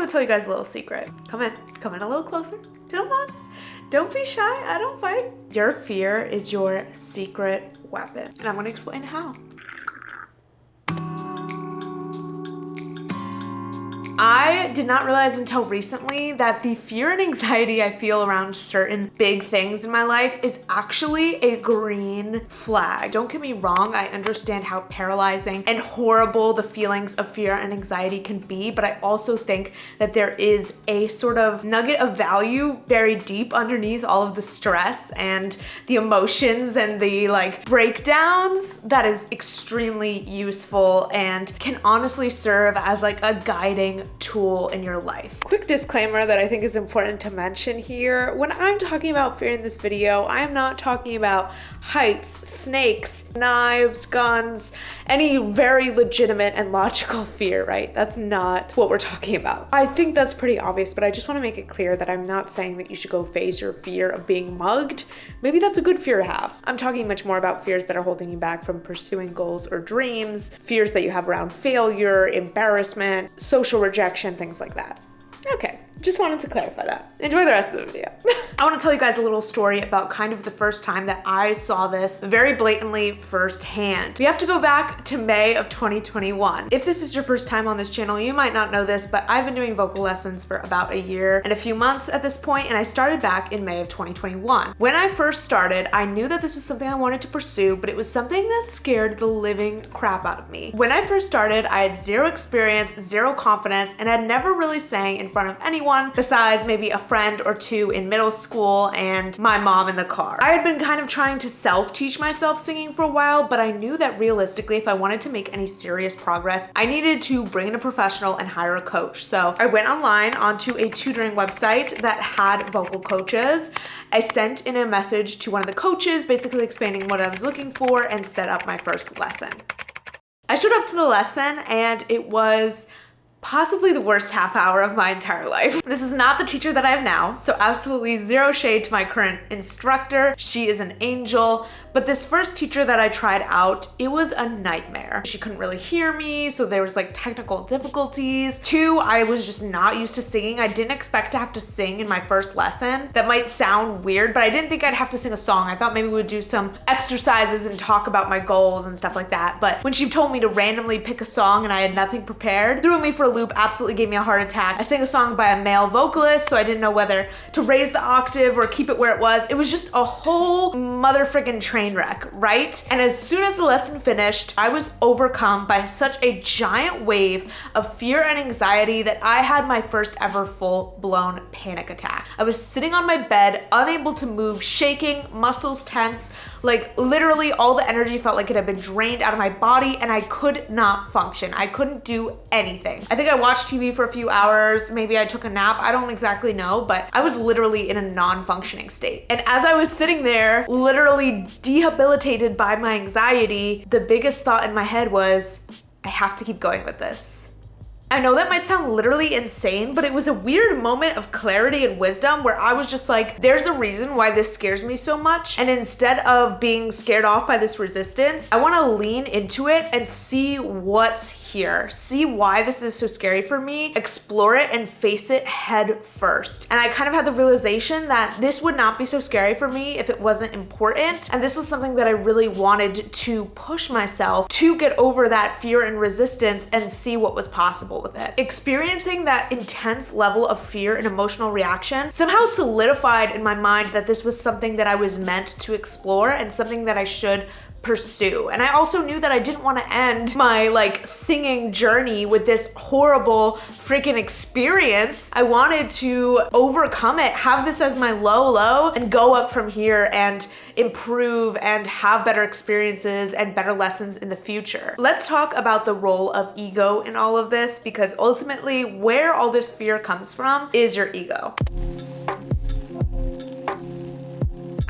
to tell you guys a little secret. Come in a little closer. Come on. Don't be shy, I don't fight. Your fear is your secret weapon. And I'm gonna explain how. I did not realize until recently that the fear and anxiety I feel around certain big things in my life is actually a green flag. Don't get me wrong, I understand how paralyzing and horrible the feelings of fear and anxiety can be, but I also think that there is a sort of nugget of value buried deep underneath all of the stress and the emotions and the breakdowns that is extremely useful and can honestly serve as a guiding tool in your life. Quick disclaimer that I think is important to mention here. When I'm talking about fear in this video, I am not talking about heights, snakes, knives, guns, any very legitimate and logical fear, right? That's not what we're talking about. I think that's pretty obvious, but I just want to make it clear that I'm not saying that you should go face your fear of being mugged. Maybe that's a good fear to have. I'm talking much more about fears that are holding you back from pursuing goals or dreams, fears that you have around failure, embarrassment, social rejection, things like that. Okay, just wanted to clarify that. Enjoy the rest of the video. I want to tell you guys a little story about kind of the first time that I saw this very blatantly firsthand. We have to go back to May of 2021. If this is your first time on this channel, you might not know this, but I've been doing vocal lessons for about a year and a few months at this point, and I started back in May of 2021. When I first started, I knew that this was something I wanted to pursue, but it was something that scared the living crap out of me. When I first started, I had zero experience, zero confidence, and had never really sang in front of anyone besides maybe a friend or two in middle school and my mom in the car. I had been kind of trying to self-teach myself singing for a while, but I knew that realistically, if I wanted to make any serious progress, I needed to bring in a professional and hire a coach. So I went online onto a tutoring website that had vocal coaches. I sent in a message to one of the coaches, basically explaining what I was looking for, and set up my first lesson. I showed up to the lesson and it was possibly the worst half hour of my entire life. This is not the teacher that I have now, so absolutely zero shade to my current instructor. She is an angel. But this first teacher that I tried out, it was a nightmare. She couldn't really hear me, so there was technical difficulties. Two, I was just not used to singing. I didn't expect to have to sing in my first lesson. That might sound weird, but I didn't think I'd have to sing a song. I thought maybe we would do some exercises and talk about my goals and stuff like that. But when she told me to randomly pick a song and I had nothing prepared, threw me for a loop, absolutely gave me a heart attack. I sang a song by a male vocalist, so I didn't know whether to raise the octave or keep it where it was. It was just a whole mother freaking train wreck, right? And as soon as the lesson finished, I was overcome by such a giant wave of fear and anxiety that I had my first ever full-blown panic attack. I was sitting on my bed, unable to move, shaking, muscles tense, literally all the energy felt like it had been drained out of my body, and I could not function. I couldn't do anything. I think I watched TV for a few hours, maybe I took a nap, I don't exactly know, but I was literally in a non-functioning state. And as I was sitting there, literally debilitated by my anxiety, the biggest thought in my head was, I have to keep going with this. I know that might sound literally insane, but it was a weird moment of clarity and wisdom where I was just like, there's a reason why this scares me so much. And instead of being scared off by this resistance, I want to lean into it and see what's here. See why this is so scary for me, explore it and face it head first. And I kind of had the realization that this would not be so scary for me if it wasn't important. And this was something that I really wanted to push myself to get over that fear and resistance and see what was possible with it. Experiencing that intense level of fear and emotional reaction somehow solidified in my mind that this was something that I was meant to explore and something that I should pursue. And I also knew that I didn't want to end my singing journey with this horrible freaking experience. I wanted to overcome it, have this as my low, and go up from here and improve and have better experiences and better lessons in the future. Let's talk about the role of ego in all of this, because ultimately where all this fear comes from is your ego.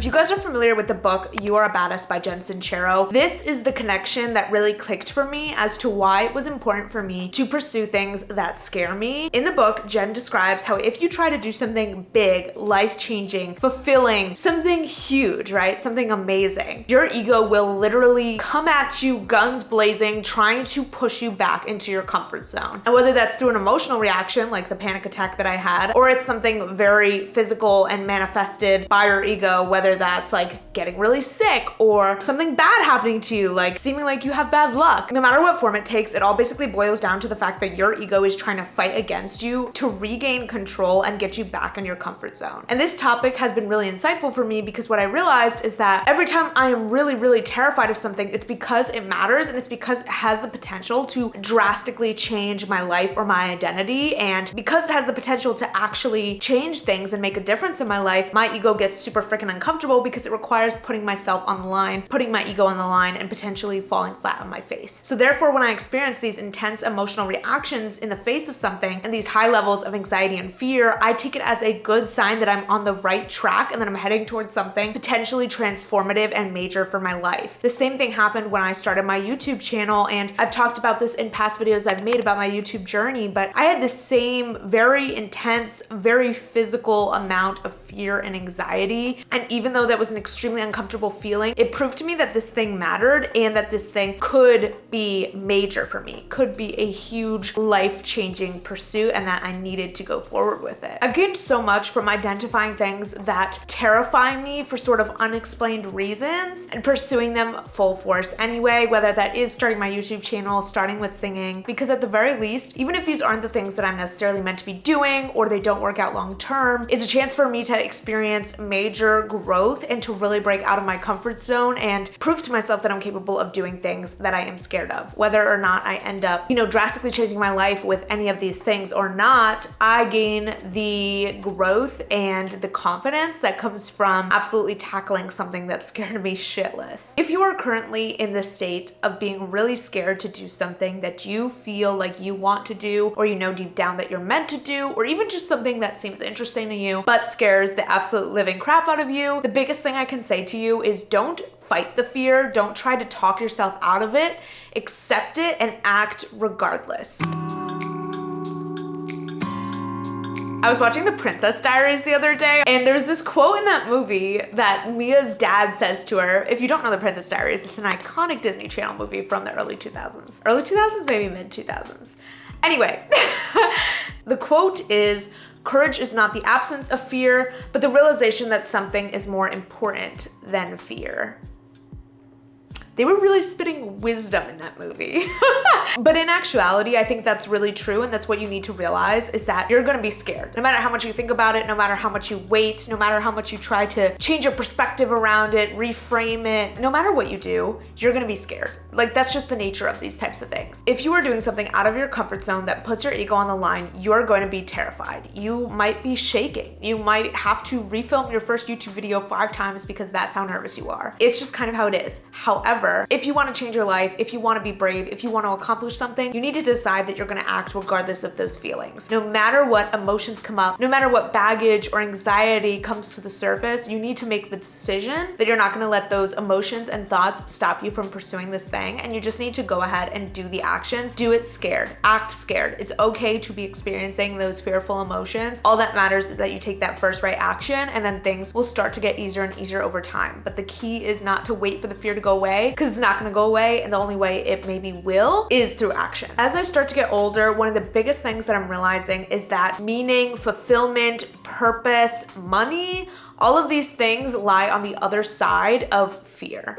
If you guys are familiar with the book You Are a Badass by Jen Sincero, this is the connection that really clicked for me as to why it was important for me to pursue things that scare me. In the book, Jen describes how if you try to do something big, life-changing, fulfilling, something huge, right? Something amazing, your ego will literally come at you guns blazing, trying to push you back into your comfort zone. And whether that's through an emotional reaction like the panic attack that I had, or it's something very physical and manifested by your ego, whether that's like getting really sick or something bad happening to you, like seeming like you have bad luck. No matter what form it takes, it all basically boils down to the fact that your ego is trying to fight against you to regain control and get you back in your comfort zone. And this topic has been really insightful for me because what I realized is that every time I am really, really terrified of something, it's because it matters and it's because it has the potential to drastically change my life or my identity. And because it has the potential to actually change things and make a difference in my life, my ego gets super freaking uncomfortable because it requires putting myself on the line, putting my ego on the line, and potentially falling flat on my face. So therefore, when I experience these intense emotional reactions in the face of something and these high levels of anxiety and fear, I take it as a good sign that I'm on the right track and that I'm heading towards something potentially transformative and major for my life. The same thing happened when I started my YouTube channel, and I've talked about this in past videos I've made about my YouTube journey, but I had the same very intense, very physical amount of fear and anxiety. And even though that was an extremely uncomfortable feeling, it proved to me that this thing mattered and that this thing could be major for me, could be a huge life-changing pursuit, and that I needed to go forward with it. I've gained so much from identifying things that terrify me for sort of unexplained reasons and pursuing them full force anyway, whether that is starting my YouTube channel, starting with singing, because at the very least, even if these aren't the things that I'm necessarily meant to be doing or they don't work out long term, it's a chance for me to experience major growth and to really break out of my comfort zone and prove to myself that I'm capable of doing things that I am scared of. Whether or not I end up, drastically changing my life with any of these things or not, I gain the growth and the confidence that comes from absolutely tackling something that scared me shitless. If you are currently in the state of being really scared to do something that you feel like you want to do, or you know deep down that you're meant to do, or even just something that seems interesting to you but scares the absolute living crap out of you, the biggest thing I can say to you is don't fight the fear. Don't try to talk yourself out of it. Accept it and act regardless. I was watching The Princess Diaries the other day, and there's this quote in that movie that Mia's dad says to her. If you don't know The Princess Diaries, it's an iconic Disney Channel movie from the early 2000s. Early 2000s, maybe mid 2000s. Anyway, the quote is, "Courage is not the absence of fear, but the realization that something is more important than fear." They were really spitting wisdom in that movie. But in actuality, I think that's really true, and that's what you need to realize, is that you're gonna be scared. No matter how much you think about it, no matter how much you wait, no matter how much you try to change your perspective around it, reframe it, no matter what you do, you're gonna be scared. Like, that's just the nature of these types of things. If you are doing something out of your comfort zone that puts your ego on the line, you're going to be terrified. You might be shaking. You might have to refilm your first YouTube video 5 times because that's how nervous you are. It's just kind of how it is. However, if you want to change your life, if you want to be brave, if you want to accomplish something, you need to decide that you're going to act regardless of those feelings. No matter what emotions come up, no matter what baggage or anxiety comes to the surface, you need to make the decision that you're not going to let those emotions and thoughts stop you from pursuing this thing. And you just need to go ahead and do the actions. Do it scared. Act scared. It's okay to be experiencing those fearful emotions. All that matters is that you take that first right action, and then things will start to get easier and easier over time. But the key is not to wait for the fear to go away, because it's not going to go away, and the only way it maybe will is through action. As I start to get older, one of the biggest things that I'm realizing is that meaning, fulfillment, purpose, money, all of these things lie on the other side of fear.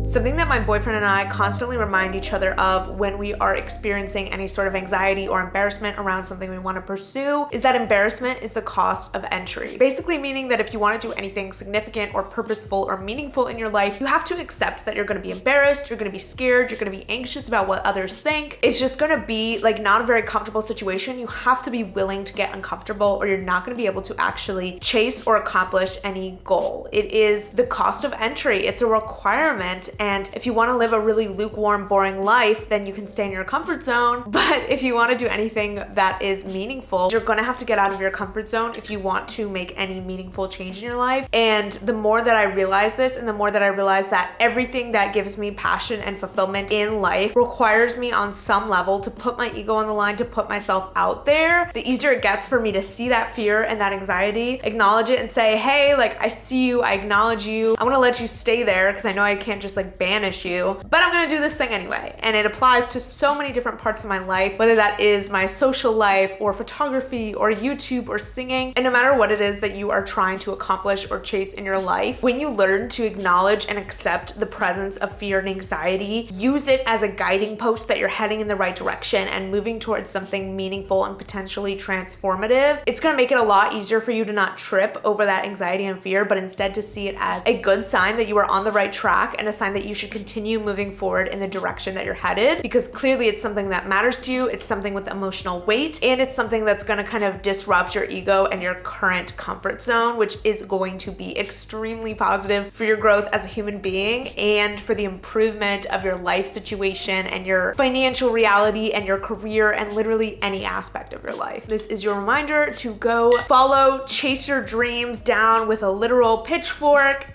Something that my boyfriend and I constantly remind each other of when we are experiencing any sort of anxiety or embarrassment around something we want to pursue is that embarrassment is the cost of entry. Basically meaning that if you want to do anything significant or purposeful or meaningful in your life, you have to accept that you're going to be embarrassed, you're going to be scared, you're going to be anxious about what others think. It's just going to be like not a very comfortable situation. You have to be willing to get uncomfortable, or you're not going to be able to actually chase or accomplish any goal. It is the cost of entry. It's a requirement. And if you want to live a really lukewarm, boring life, then you can stay in your comfort zone. But if you want to do anything that is meaningful, you're going to have to get out of your comfort zone if you want to make any meaningful change in your life. And the more that I realize this, and the more that I realize that everything that gives me passion and fulfillment in life requires me on some level to put my ego on the line, to put myself out there, the easier it gets for me to see that fear and that anxiety, acknowledge it and say, hey, like, I see you, I acknowledge you. I want to let you stay there because I know I can't just like banish you, but I'm going to do this thing anyway. And it applies to so many different parts of my life, whether that is my social life or photography or YouTube or singing. And no matter what it is that you are trying to accomplish or chase in your life, when you learn to acknowledge and accept the presence of fear and anxiety, use it as a guiding post that you're heading in the right direction and moving towards something meaningful and potentially transformative, it's going to make it a lot easier for you to not trip over that anxiety and fear, but instead to see it as a good sign that you are on the right track and a sign that you should continue moving forward in the direction that you're headed, because clearly it's something that matters to you, it's something with emotional weight, and it's something that's going to kind of disrupt your ego and your current comfort zone, which is going to be extremely positive for your growth as a human being and for the improvement of your life situation and your financial reality and your career and literally any aspect of your life. This is your reminder to go follow, chase your dreams down with a literal pitchfork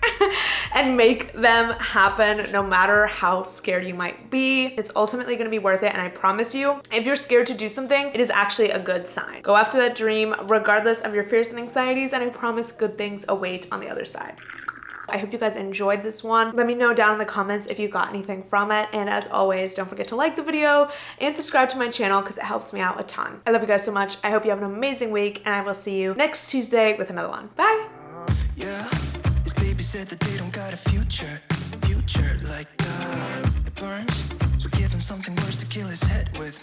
and make them happen no matter how scared you might be. It's ultimately going to be worth it, and I promise you, if you're scared to do something, it is actually a good sign. Go after that dream regardless of your fears and anxieties, and I promise good things await on the other side. I hope you guys enjoyed this one. Let me know down in the comments if you got anything from it. And as always, don't forget to like the video and subscribe to my channel because it helps me out a ton. I love you guys so much. I hope you have an amazing week, and I will see you next Tuesday with another one. Bye. Yeah, his baby said that they don't got a future like it burns. So give him something worse to kill his head with.